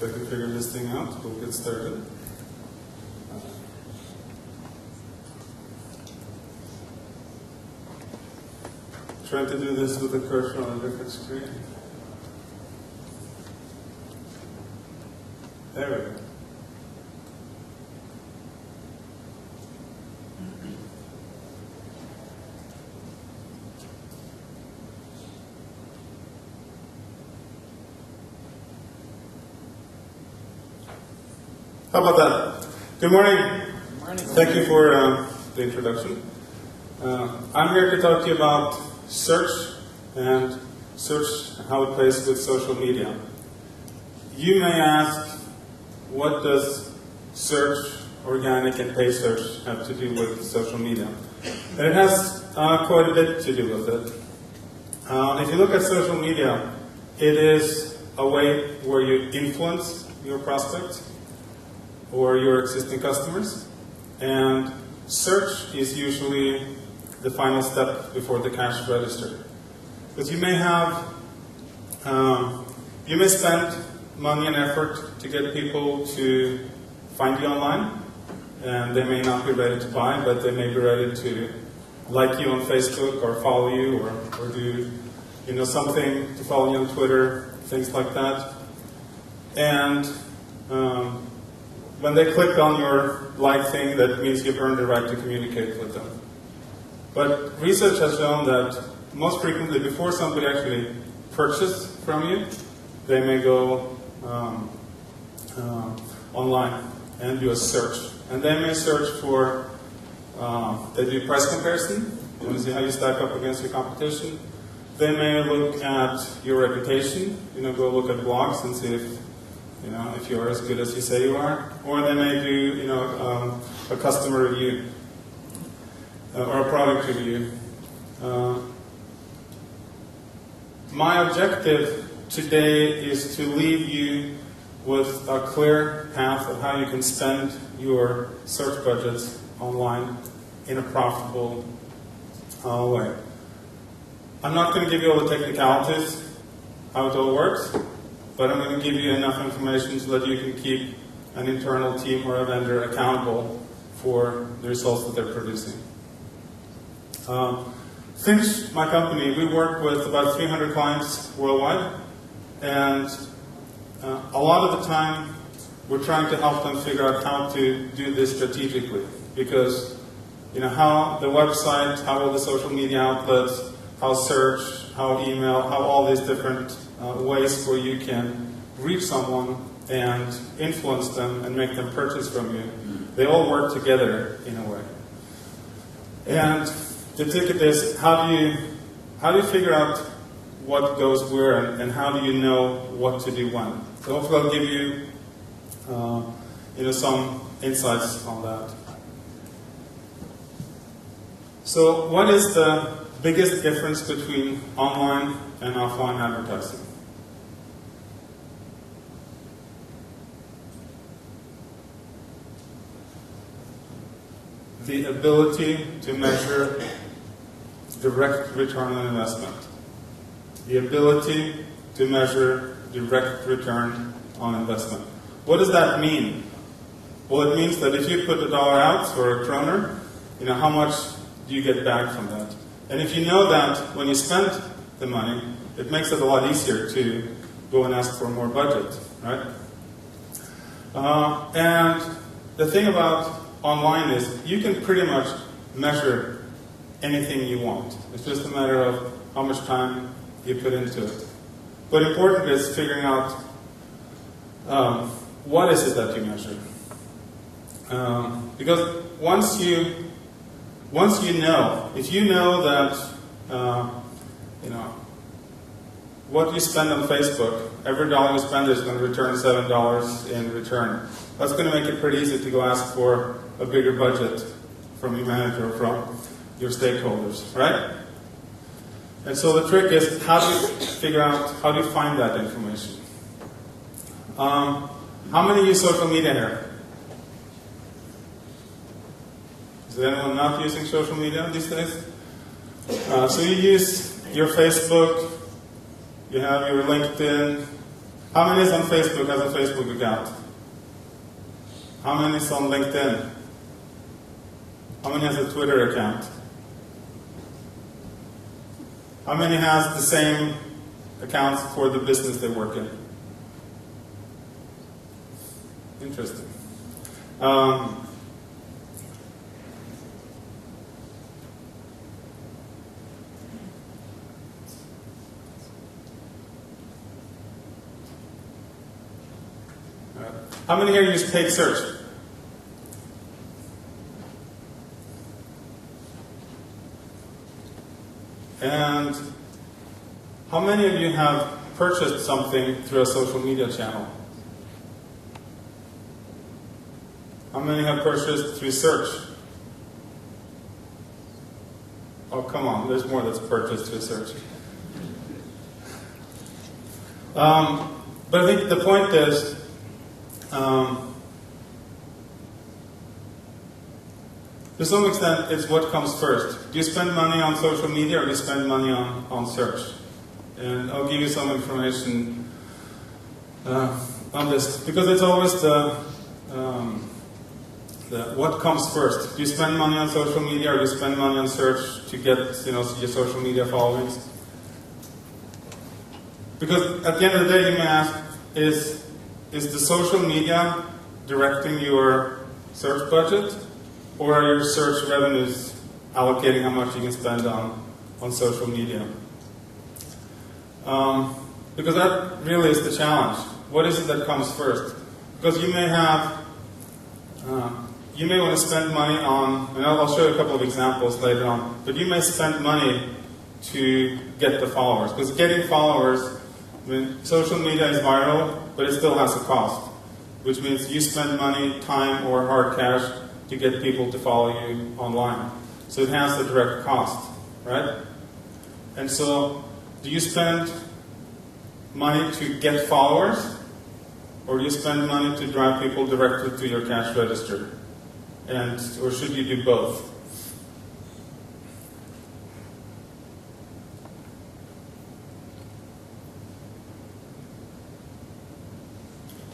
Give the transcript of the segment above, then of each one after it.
if I can figure this thing out, we'll get started. Trying to do this with a cursor on a different screen. There we go. How about that? Good morning. Good morning. Thank you for the introduction. I'm here to talk to you about search and search, how it plays with social media. You may ask, what does search, organic and paid search, have to do with social media? And it has quite a bit to do with it. If you look at social media, it is a way where you influence your prospects or your existing customers, and search is usually the final step before the cash register. Because you may have, you may spend money and effort to get people to find you online, and they may not be ready to buy, but they may be ready to like you on Facebook or follow you or do something to follow you on Twitter, things like that. And when they click on your like thing, that means you've earned the right to communicate with them. But research has shown that most frequently, before somebody actually purchases from you, they may go online and do a search. And they may search for, they do price comparison. You want to see how you stack up against your competition. They may look at your reputation, go look at blogs and see if you're as good as you say you are. Or they may do, a customer review or a product review. My objective today is to leave you with a clear path of how you can spend your search budgets online in a profitable way. I'm not going to give you all the technicalities, how it all works, but I'm going to give you enough information so that you can keep an internal team or a vendor accountable for the results that they're producing. Finch, my company, we work with about 300 clients worldwide, and a lot of the time we're trying to help them figure out how to do this strategically, because how the website, how all the social media outlets, how search, how email, how all these different ways where you can reach someone and influence them and make them purchase from you, they all work together in a way. And the ticket is, how do you figure out what goes where, and how do you know what to do when? So hopefully I'll give you some insights on that. So what is the biggest difference between online and offline advertising? The ability to measure direct return on investment. The ability to measure direct return on investment. What does that mean? Well, it means that if you put $1 out or a kroner, how much do you get back from that? And if you know that when you spend the money, it makes it a lot easier to go and ask for more budget, right? And the thing about online is you can pretty much measure anything you want. It's just a matter of how much time you put into it. But important is figuring out what is it that you measure. Because once you know, if you know that what you spend on Facebook, every dollar you spend is going to return $7 in return. That's going to make it pretty easy to go ask for a bigger budget from your manager or from your stakeholders, right? And so the trick is, how do you figure out, how do you find that information? How many use social media here? Is anyone not using social media these days? So you use your Facebook, you have your LinkedIn, How many is on Facebook, has a Facebook account? How many is on LinkedIn? How many has a Twitter account? How many has the same accounts for the business they work in? Interesting. How many here use paid search? And how many of you have purchased something through a social media channel? How many have purchased through search? Oh, come on, there's more that's purchased through search. But I think the point is, to some extent, it's what comes first. Do you spend money on social media or do you spend money on search? And I'll give you some information on this, because it's always the what comes first. Do you spend money on social media or do you spend money on search to get your social media followings? Because at the end of the day, you may ask, is the social media directing your search budget, or are your search revenues allocating how much you can spend on social media? Because that really is the challenge. What is it that comes first? Because you may have, you may want to spend money on, and I'll show you a couple of examples later on, but you may spend money to get the followers. Because getting followers, I mean, social media is viral, but it still has a cost, which means you spend money, time, or hard cash to get people to follow you online. So it has a direct cost, right? And so, do you spend money to get followers, or do you spend money to drive people directly to your cash register? Or should you do both?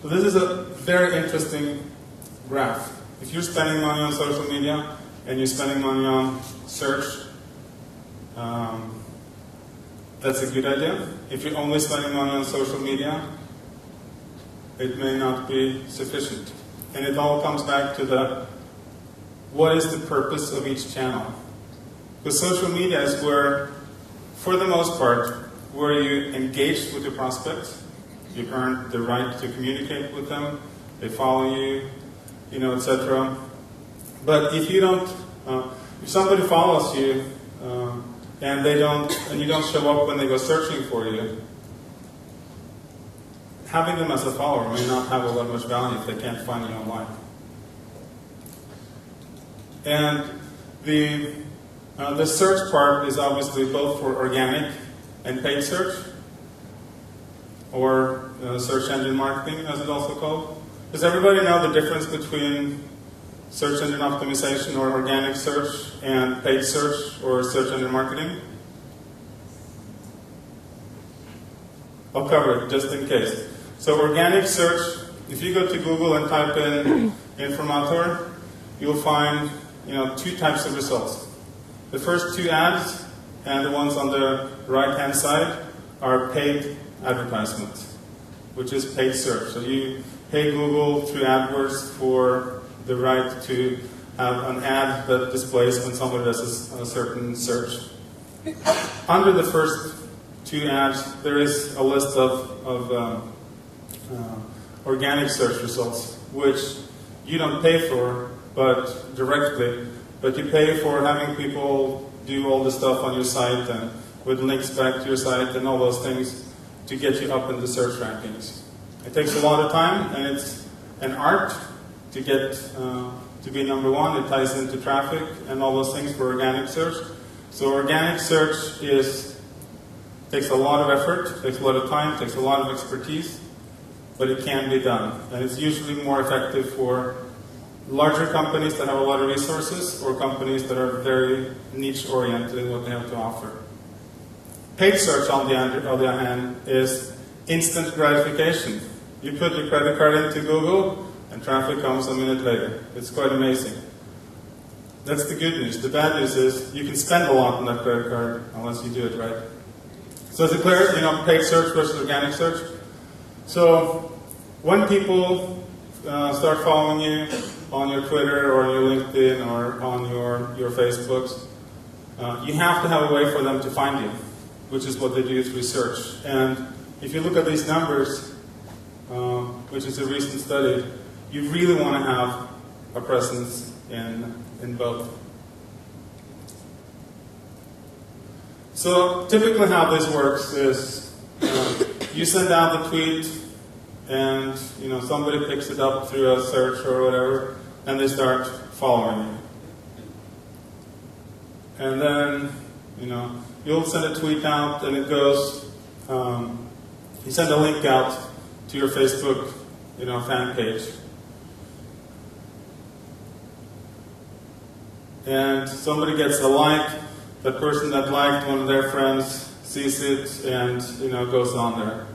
So this is a very interesting graph. If you're spending money on social media and you're spending money on search, that's a good idea. If you're only spending money on social media, it may not be sufficient. And it all comes back to what is the purpose of each channel? Because social media is where, for the most part, where you engage with your prospects. You earn the right to communicate with them. They follow you, etc. But if you don't, if somebody follows you and you don't show up when they go searching for you, having them as a follower may not have a lot much value if they can't find you online. And the search part is obviously both for organic and paid search, or search engine marketing, as it's also called. Does everybody know the difference between search engine optimization or organic search and paid search or search engine marketing? I'll cover it just in case. So organic search, if you go to Google and type in Informator, you'll find two types of results. The first two ads and the ones on the right-hand side are paid advertisements, which is paid search. So you pay Google through AdWords for the right to have an ad that displays when somebody does a certain search. Under the first two ads, there is a list of organic search results, which you don't pay for, but directly. But you pay for having people do all the stuff on your site and with links back to your site and all those things to get you up in the search rankings. It takes a lot of time, and it's an art to get to be number one. It ties into traffic and all those things for organic search. So organic search takes a lot of effort, takes a lot of time, takes a lot of expertise, but it can be done. And it's usually more effective for larger companies that have a lot of resources, or companies that are very niche-oriented in what they have to offer. Paid search, on the other hand, is instant gratification. You put your credit card into Google, and traffic comes a minute later. It's quite amazing. That's the good news. The bad news is you can spend a lot on that credit card unless you do it right. So is it clear, paid search versus organic search? So when people start following you on your Twitter or your LinkedIn or on your Facebooks, you have to have a way for them to find you, which is what they do through search. And if you look at these numbers, which is a recent study, you really want to have a presence in both. So typically how this works is you send out the tweet and somebody picks it up through a search or whatever, and they start following you. And then you'll send a tweet out and it goes, you send a link out to your Facebook fan page. And somebody gets a like, that person that liked, one of their friends sees it and goes on there.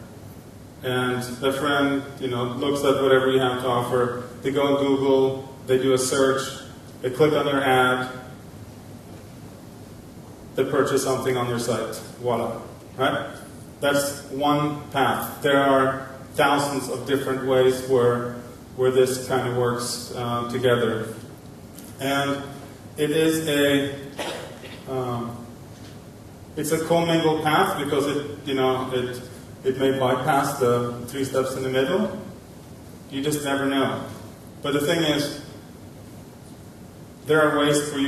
And the friend looks at whatever you have to offer. They go on Google, they do a search, they click on your ad, they purchase something on your site. Voila. Right? That's one path. There are thousands of different ways where this kind of works together. And it is it's a commingled path because it may bypass the 3 steps in the middle. You just never know. But the thing is, there are ways where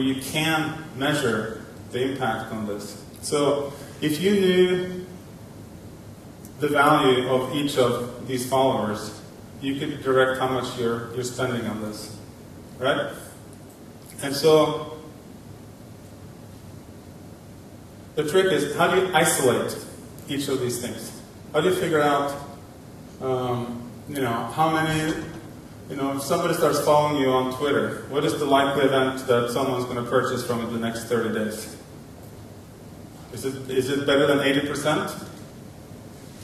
you can measure the impact on this. So if you knew the value of each of these followers, you could direct how much you're spending on this, right? And so the trick is, how do you isolate each of these things? How do you figure out, how many, if somebody starts following you on Twitter, what is the likely event that someone's going to purchase from it the next 30 days? Is it better than 80%?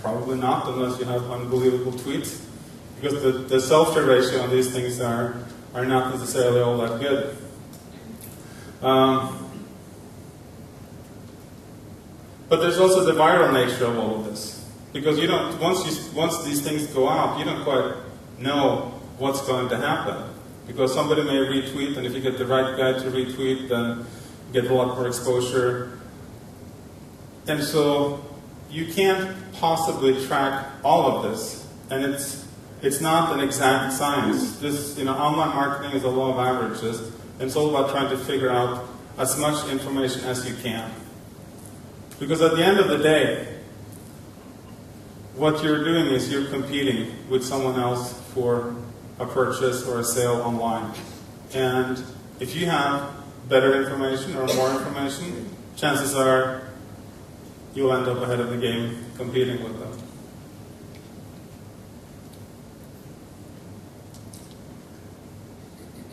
Probably not, unless you have unbelievable tweets, because the sell-through ratio on these things are not necessarily all that good. But there's also the viral nature of all of this, because once these things go out, you don't quite know what's going to happen, because somebody may retweet, and if you get the right guy to retweet, then you get a lot more exposure. And so you can't possibly track all of this, and it's not an exact science. This, online marketing is a law of averages, and it's all about trying to figure out as much information as you can. Because at the end of the day, what you're doing is you're competing with someone else for a purchase or a sale online. And if you have better information or more information, chances are you'll end up ahead of the game competing with them.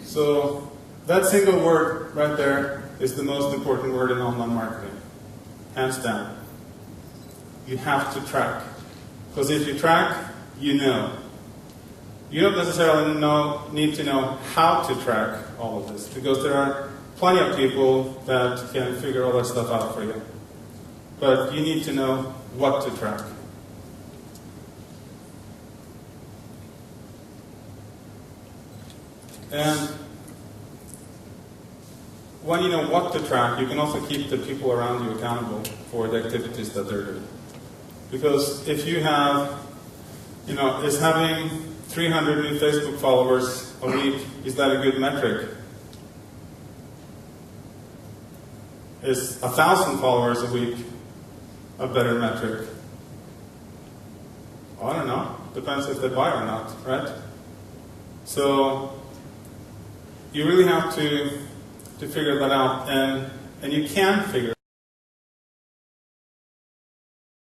So that single word right there is the most important word in online marketing. Hands down. You have to track. Because if you track, you know. You don't necessarily need to know how to track all of this, because there are plenty of people that can figure all that stuff out for you. But you need to know what to track. And when you know what to track, you can also keep the people around you accountable for the activities that they're doing. Because if you have, is having 300 new Facebook followers a week, is that a good metric? Is 1,000 followers a week a better metric? I don't know. Depends if they buy or not, right? So you really have to figure that out, and you can figure